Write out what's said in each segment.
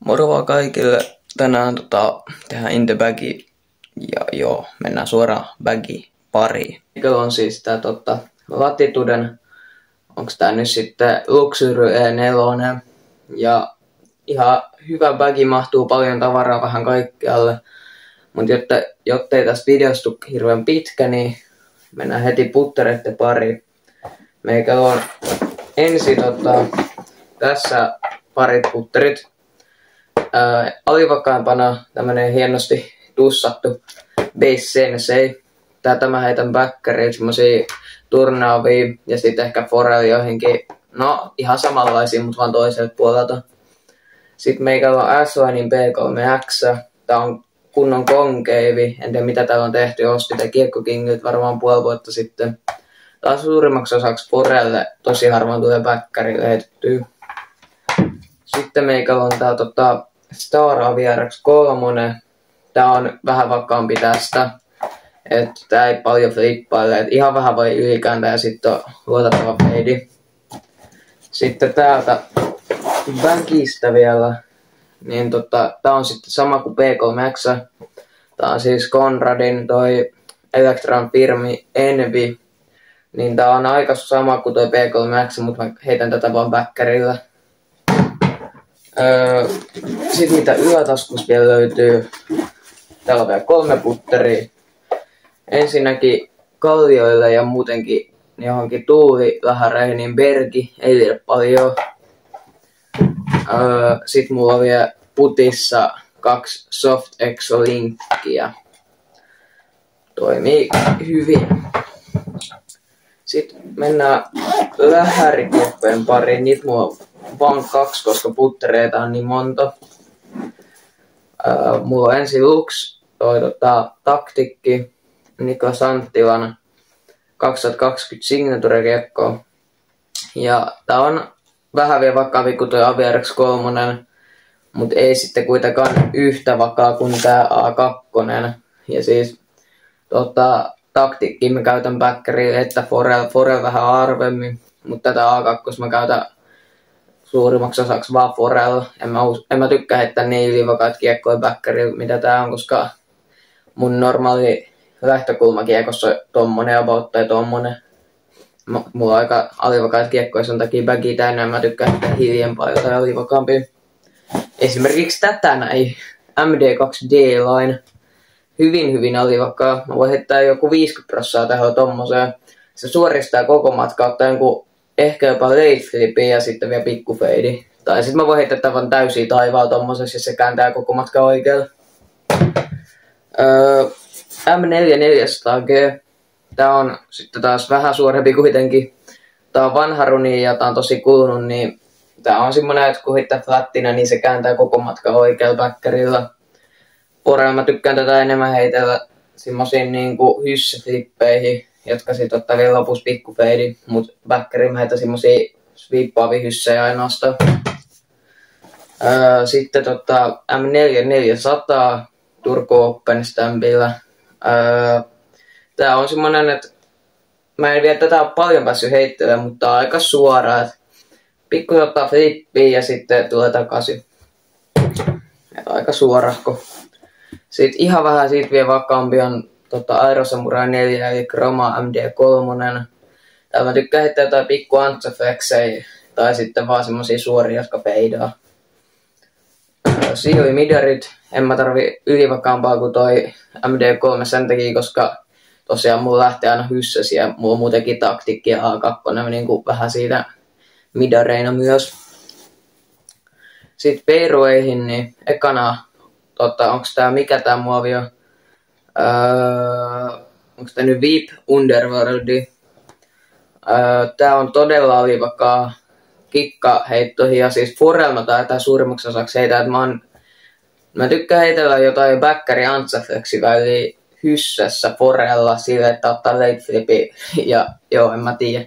Moro vaan kaikille. Tänään tehdään in the bagi. Ja joo, mennään suoraan bagi pariin. Mikä on siis tää Latituden, onks tää nyt sitten Luxury E4. Ja ihan hyvä bagi, mahtuu paljon tavaraa vähän kaikkialle. Mut jottei tästä videosta tule hirveän pitkä, niin mennään heti puttereiden pariin. Meikä on ensin tässä parit putterit. Alivakkaimpana tämmönen hienosti tussattu Base Sensei. Tätä mä heitän backkariin semmosia turnaavia ja sitten ehkä forel joihinkin, no ihan samanlaisia, mutta vaan toiselta puolelta. Sitten meikällä on S-Linein B3X. Tää on kunnon konkeivi. En tiedä mitä täällä on tehty. Ostin tää Kiekko Kingiltä varmaan puoli vuotta sitten. Taas suurimmaksi osaksi forelle tosi harvoin tulee backkariin heitettyä. Sitten meikällä on tää Star Aviarex 3. Tää on vähän vakaampi tästä. Tää ei paljon flippaile. Ihan vähän voi ylikääntää ja sitten on luotettava feidi. Sitten täältä bagista vielä. Niin tää on sitten sama kuin B3X. Tää on siis Conradin toi Electron firmi Envy. Niin tää on aika sama kuin toi B3X, mutta mä heitän tätä vaan backkärillä. Sitten mitä ylätaskussa vielä löytyy. Täällä on vielä 3 putteria. Ensinnäkin kallioille ja muutenkin johonkin tuulilähäreihin, niin bergi, ei liian paljon. Sitten mulla on vielä putissa 2 Soft Exo Linkkiä. Toimii hyvin. Sitten mennään lähärikiekkojen pariin. Niitä mulla on vaan 2, koska puttereita on niin monta. Mulla on ensin Lux, taktikki, Niklas Anttilan 2020 signature-kiekko. Ja tää on vähän vielä vakaampi kuin toi Aviarex 3, mut ei sitten kuitenkaan yhtä vakaa kuin tää A2. Ja siis taktikkiin mä käytän backkariin, että forel vähän harvemmin, mutta tätä A2 mä käytän suurimmaksi osaksi vaan forel. En mä tykkää heittää niin ylivakaat kiekkoja backkariin, mitä tää on, koska mun normaali lähtökulmakiekossa on tommonen about tai tommonen. Mulla on aika alivakaat kiekkoja, sen takia bagi täynnä, mä tykkään heittää hiljempaa jotain alivakaampia. Esimerkiksi tätä näin, MD2 D-Line. Hyvin alivakaa. Mä voin heittää joku 50% tehoa tommoseen. Se suoristaa koko matka, ottaa jonkun ehkä jopa late flipin ja sitten vielä pikkufeidi. Tai sit mä voin heittää tämän täysiä taivaalla tommosessa ja se kääntää koko matka oikealle. M4400G. Tää on sitten taas vähän suorempi kuitenkin. Tää on vanha runi ja tää on tosi kulunut, niin tää on semmonen, että kun heittää flattina, niin se kääntää koko matka oikealla backkärillä. Forella mä tykkään tätä enemmän heitellä semmosiin niinku hyssäflippeihin, jotka sit ottaa vielä lopussa pikkufeidi, mut backkariin mä heitän semmosia sweepaavia hyssejä ainoastaan. Sitten M4400 Turku Open Stampilla. Tää on semmonen, että mä en vielä tätä ole paljon päässyt heittelemään, mutta tää on aika suora, että pikku ottaa flippiä ja sitten tulee takaisin. Aika suorahko. Sitten ihan vähän siitä vielä vakaampi on Aero Samurai 4 eli Chroma MD3. Täällä mä tykkään heittää jotain pikku antsaflexejä tai sitten vaan semmosia suoria, jotka feidaa. Sioi midarit. En mä tarvi ylivakaampaa kuin toi MD3 sen takia, koska tosiaan mulla lähtee aina hyssäsi ja mulla on muutenkin taktikki ja A2 niin vähän siitä midareina myös. Sitten peirueihin, niin ekana onks tää mikä tää muovi on? Onks tää nyt Veep Underworldi? Tää on todella alivakaa kikkaheittoihin ja siis forelma tää suurimmaksi osaksi heitä, että mä tykkään heitellä jotain backkari antsafleksi väliin hyssässä forella sille, että ottaa late flipi ja joo, en mä tiedä.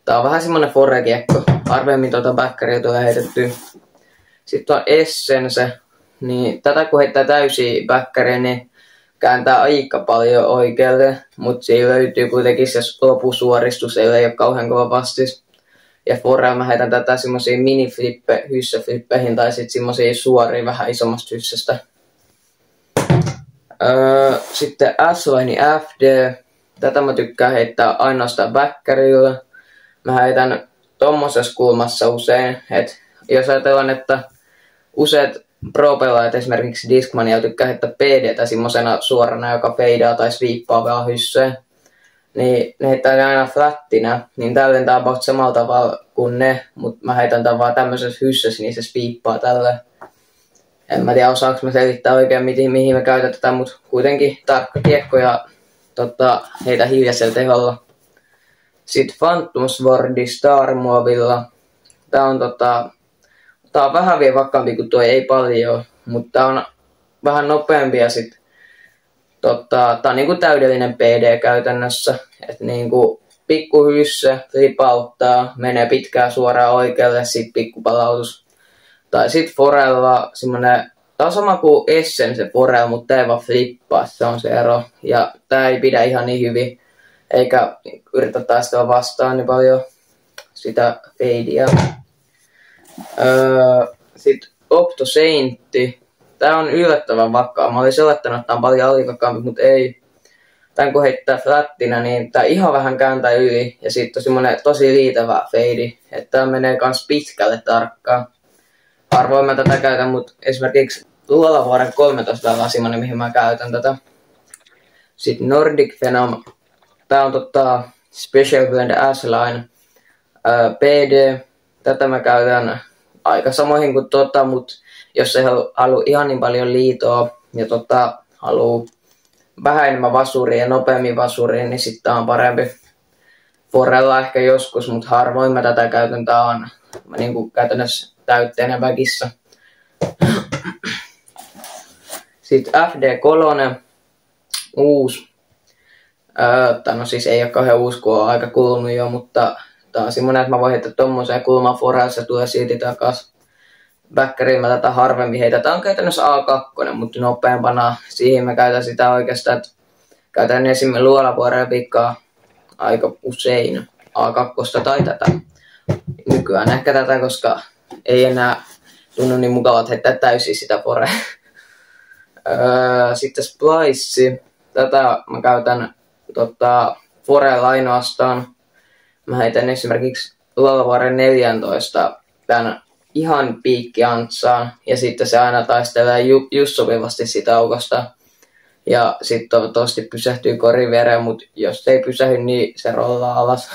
Tää on vähän semmonen forekiekko. Harvemmin backkariä tulee heitettyä. Sitten on Essence. Niin tätä kun heittää täysiä backkariä, niin kääntää aika paljon oikealle, mutta siinä löytyy kuitenkin se lopusuoristus, ei ole kauhean kova vastis. Ja forella mä heitän tätä semmosia hyssäflippeihin tai sit semmosia suoria vähän isommasta hyssästä. Sitten S-line FD. Tätä mä tykkään heittää ainoastaan backerilla. Mä heitän tommosessa kulmassa usein, että jos ajatellaan, että useat pro-pelaajat esimerkiksi Discmania tykkää heittää PDtä semmosena suorana, joka feidaa tai sweepaa vähän hysseen, niin ne heittää aina flattina, niin tällöin tää on samalla tavalla kuin ne, mutta mä heitän tän vaan tämmöisessä hyssässä, niin se sweepaa tällä. En mä tiedä, osaanko mä selittää oikein, mihin me käytetään, mutta kuitenkin tarkka kiekko ja heitä hiljaisella teholla. Sitten Phantom Swordi Star-muovilla. Tää on vähän vielä vakkaampi kuin tuo, ei paljon, mutta tää on vähän nopeampi ja sit tää on niinku täydellinen PD käytännössä. Et niinku pikku hyssä, ripauttaa, menee pitkään suoraan oikealle, sit pikku palautus. Tai sit forella semmonen, tää on sama kuin Essen se forel, mutta tää ei vaan flippaa, se on se ero. Ja tää ei pidä ihan niin hyvin, eikä yritä taistella vastaan niin paljon sitä feidiä. Sitten Opto Saintti. Tää on yllättävän vakkaa. Mä olin olettanut, että tää on paljon alivakkaampi, mutta ei. Tän kun heittää flattina, niin tää ihan vähän kääntää yli. Ja sitten on semmonen tosi liitävä feidi. Että tää menee kans pitkälle tarkkaan. Harvoin mä tätä käytän, mutta esimerkiksi Luolavuoren 13 on semmonen, mihin mä käytän tätä. Sitten Nordic Venom. Tää on Special Blend S-Line PD. Tätä mä käytän aika samoihin kuin mutta jos ei halua ihan niin paljon liitoa ja haluu vähän enemmän vasuria ja nopeammin vasuria, niin sitten tää on parempi. Forella ehkä joskus, mutta harvoin mä tätä käytän. Tää on niinku käytännössä täytteenä väkissä. Sitten FD3, uusi. No siis ei ole kauhean uusi, kun on aika kulunut jo, mutta tää on semmonen, että mä voin heittää tommoseen kulman forella, se tulee silti takas. Backeriin mä tätä harvemmin heitän. Tää on käytännössä A2, mutta nopeampana siihen mä käytän sitä oikeastaan, että käytän esimerkiksi Luolavuoren viikkaa aika usein A2 tai tätä. Nykyään ehkä tätä, koska ei enää tunnu niin mukavat heittää täysin sitä forea. Sitten Splice. Tätä mä käytän forella ainoastaan. Mä heitän esimerkiksi Luolavuoren 14 tän ihan piikkiantsaan ja sitten se aina taistelee just sopivasti sitä aukosta. Ja sitten toivottavasti pysähtyy korin viereen, mutta jos ei pysähdy, niin se rollaa alas.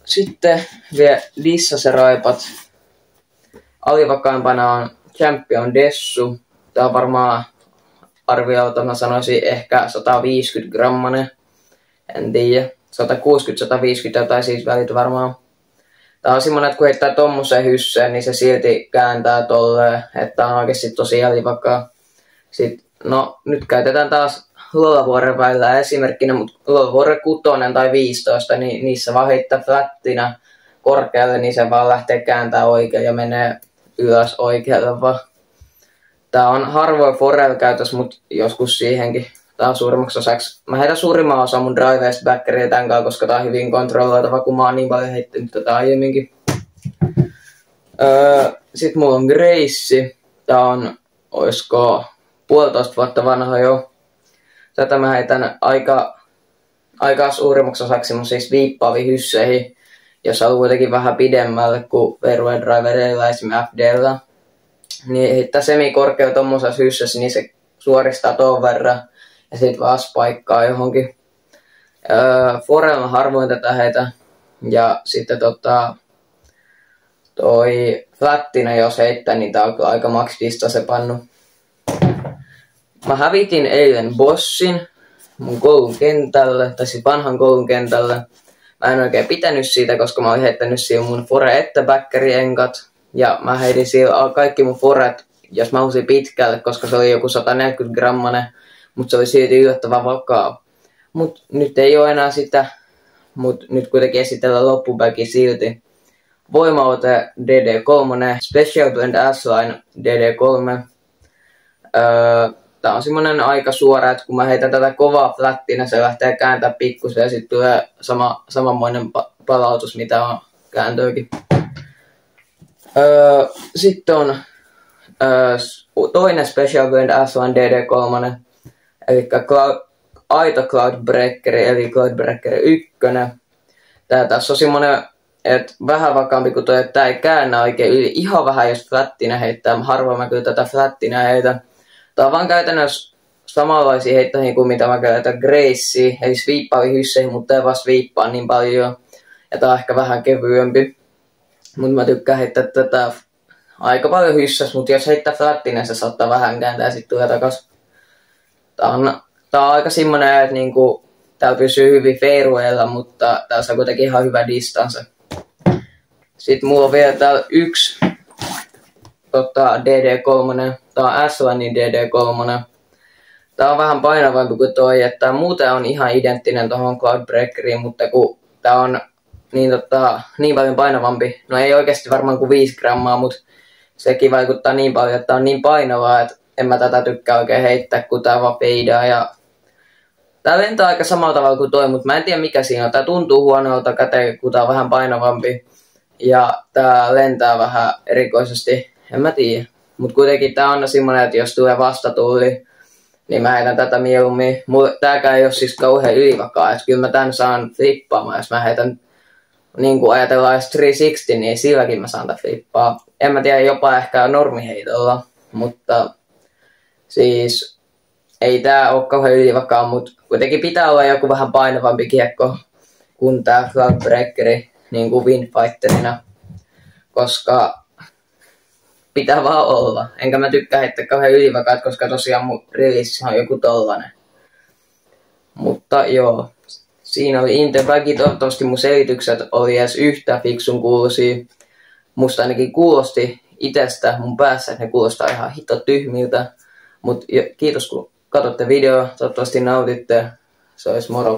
Sitten vielä Dissaseraipat. Alivakkaimpana on Champion Dessu. Tää on varmaan arviolta, mä sanoisin ehkä 150 grammanen. En tiedä. 160-150 tai siis välit varmaan. Tää on semmonen, että kun heittää tommoseen hysseen, niin se silti kääntää tolleen. Että on oikeesti tosi alivakaa. Sitten, no nyt käytetään taas Luolavuoren välillä esimerkkinä, mutta Luolavuoren 6 tai 15, niin niissä vaan heittää flattina korkealle, niin se vaan lähtee kääntää oikein ja menee ylös oikealle vaan. Tää on harvoin forella käytössä, mutta joskus siihenkin. Tää on suurimmaksi osaksi. Mä heitän suurimman osan mun driveista backeria tän kanssa, koska tää on hyvin kontrolloitava, kun mä oon niin paljon heittänyt tätä aiemminkin. Sit mulla on Grace. Tää on, oisko 1,5 vuotta vanha jo. Tätä mä heitän aika suurimmaksi osaksi mun siis viippaaviin hysseihin, jos haluaa kuitenkin vähän pidemmälle kuin Fairway Driverilla esimerkiksi FDllä. Niin heittää semikorkea tommosessa hyssässä, niin se suoristaa ton verran. Ja sit vaan spaikkaa johonkin. Forella harvoin tätä heitä. Ja sitten toi flattina jos heittää, niin tää on kyllä aika max se pannu. Mä hävitin eilen bossin mun koulun kentälle, tai siis vanhan koulun kentälle. Mä en oikein pitänyt siitä, koska mä olin heittänyt siihen mun fore että backerienkat. Ja mä heitin siellä kaikki mun foret, jos mä halusin pitkälle, koska se oli joku 140 grammanen. Mutta se oli silti yllättävän vakaa. Mut nyt ei oo enää sitä. Mut nyt kuitenkin esitellään loppupäki silti. Voimaote DD3, Special Blend S-Line DD3. tää on semmonen aika suora, että kun mä heitän tätä kovaa flattina, se lähtee kääntää pikkusen ja sitten tulee samanmoinen palautus, mitä on kääntöikin. Sitten on toinen Special Blend S1 DD3, eli aito Cloudbreakeri, eli Cloudbreaker 1. Tää tässä on semmonen, että vähän vakaampi kuin toi, että tää ei käännä oikein yli. Ihan vähän jos flattina heittää, harvoin mä kyllä tätä flattina heitän. Tää on vaan käytännössä samanlaisia heittäjiä kuin mitä mä käytän Gracea, eli sweeppaaviin hysseihin, mutta ei vaan sweeppaa niin paljon. Ja tää on ehkä vähän kevyempi. Mut mä tykkään heittää tätä aika paljon hyssäs, mutta jos heittää flattina, se saattaa vähän kääntää ja sit tulee takas. Tää on aika semmonen, että niinku, täällä pysyy hyvin fairwaylla, mutta täällä on kuitenkin ihan hyvä distanse. Sitten mulla on vielä täällä yksi DD3. Tää on S1 DD3. Tää on vähän painavampi kuin toi, että muuten on ihan identtinen tohon Cloudbreakeriin, mutta kun tää on niin paljon painavampi, no ei oikeasti varmaan kuin 5 grammaa, mutta sekin vaikuttaa niin paljon, että tää on niin painavaa, että en mä tätä tykkää oikein heittää, kun tää vaan feidaa. Ja tää lentää aika samalla tavalla kuin toi, mutta mä en tiedä mikä siinä on. Tää tuntuu huonolta käteen, kun tää on vähän painavampi. Ja tää lentää vähän erikoisesti, en mä tiedä. Mut kuitenkin tää on semmonen, että jos tulee vastatulli, niin mä heitän tätä mieluummin. Tääkään ei oo siis kauhean ylivakaa, että kyllä mä tän saan flippaamaan. Jos mä heitän, niin kuin ajatellaan jos 360, niin silläkin mä saan tän flippaa. En mä tiedä, jopa ehkä normiheitolla, mutta siis ei tää oo kauhean ylivakaa, mut kuitenkin pitää olla joku vähän painavampi kiekko kuin tää Cloudbreakeri niin kuin windfighterina, koska pitää vaan olla. Enkä mä tykkää heittää kauhean ylivakaat, koska tosiaan mun release on joku tollanen. Mutta joo, siinä oli Interbagi. Toivottavasti mun selitykset oli edes yhtä fiksun kuuluisia. Musta ainakin kuulosti itestä mun päässä, että ne kuulostaa ihan hito tyhmiltä. Mut kiitos kun katsotte videoa, toivottavasti nautitte. Se olisi moro.